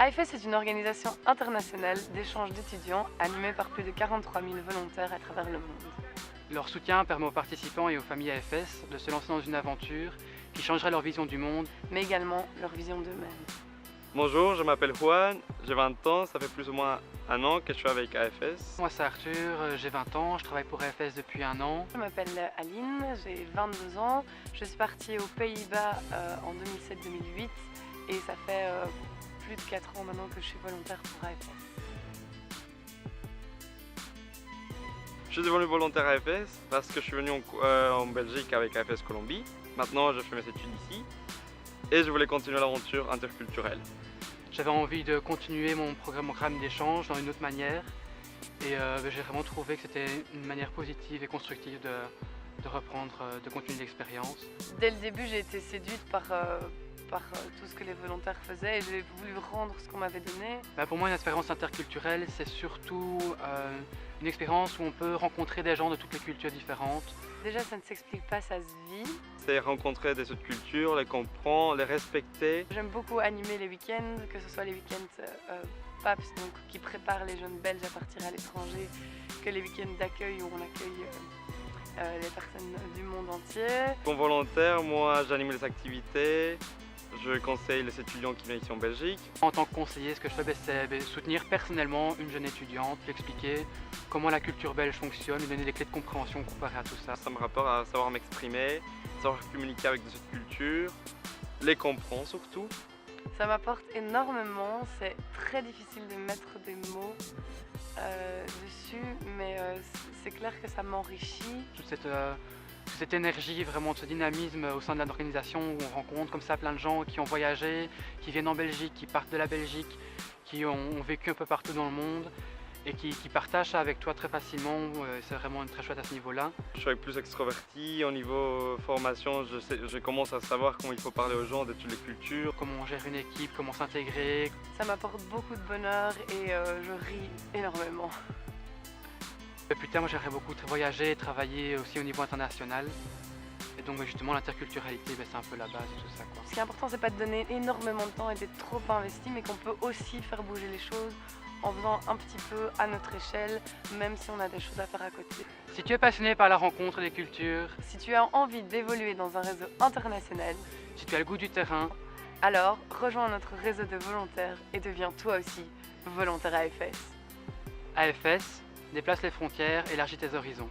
AFS est une organisation internationale d'échange d'étudiants animée par plus de 43 000 volontaires à travers le monde. Leur soutien permet aux participants et aux familles AFS de se lancer dans une aventure qui changerait leur vision du monde, mais également leur vision d'eux-mêmes. Bonjour, je m'appelle Juan, j'ai 20 ans, ça fait plus ou moins un an que je suis avec AFS. Moi c'est Arthur, j'ai 20 ans, je travaille pour AFS depuis un an. Je m'appelle Aline, j'ai 22 ans, je suis partie aux Pays-Bas en 2007-2008 et ça fait plus de 4 ans maintenant que je suis volontaire pour AFS. Je suis devenu volontaire AFS parce que je suis venu en Belgique avec AFS Colombie. Maintenant je fais mes études ici et je voulais continuer l'aventure interculturelle. J'avais envie de continuer mon programme d'échange dans une autre manière et j'ai vraiment trouvé que c'était une manière positive et constructive de reprendre, de continuer l'expérience. Dès le début j'ai été séduite par tout ce que les volontaires faisaient et j'ai voulu rendre ce qu'on m'avait donné. Pour moi une expérience interculturelle c'est surtout une expérience où on peut rencontrer des gens de toutes les cultures différentes. Déjà ça ne s'explique pas, ça se vit. C'est rencontrer des autres cultures, les comprendre, les respecter. J'aime beaucoup animer les week-ends, que ce soit les week-ends PAPS, donc, qui préparent les jeunes Belges à partir à l'étranger, que les week-ends d'accueil où on accueille les personnes du monde entier. Comme volontaire, moi j'anime les activités, je conseille les étudiants qui viennent ici en Belgique. En tant que conseiller, ce que je fais, c'est soutenir personnellement une jeune étudiante, lui expliquer comment la culture belge fonctionne, lui donner des clés de compréhension comparées à tout ça. Ça me rapporte à savoir m'exprimer, savoir communiquer avec des autres cultures, les comprendre surtout. Ça m'apporte énormément, c'est très difficile de mettre des mots dessus, mais c'est clair que ça m'enrichit. Toute cette énergie, vraiment ce dynamisme au sein de l'organisation où on rencontre comme ça plein de gens qui ont voyagé, qui viennent en Belgique, qui partent de la Belgique, qui ont vécu un peu partout dans le monde et qui partagent ça avec toi très facilement, c'est vraiment très chouette à ce niveau-là. Je suis plus extroverti, au niveau formation, je commence à savoir comment il faut parler aux gens de toutes les cultures. Comment on gère une équipe, comment s'intégrer. Ça m'apporte beaucoup de bonheur et je ris énormément. Plus tard, moi j'aimerais beaucoup voyager et travailler aussi au niveau international. Et donc justement l'interculturalité, c'est un peu la base de tout ça, quoi. Ce qui est important, c'est pas de donner énormément de temps et d'être trop investi, mais qu'on peut aussi faire bouger les choses en faisant un petit peu à notre échelle, même si on a des choses à faire à côté. Si tu es passionné par la rencontre des cultures, si tu as envie d'évoluer dans un réseau international, si tu as le goût du terrain, alors rejoins notre réseau de volontaires et deviens toi aussi volontaire AFS. AFS, déplace les frontières, élargis tes horizons.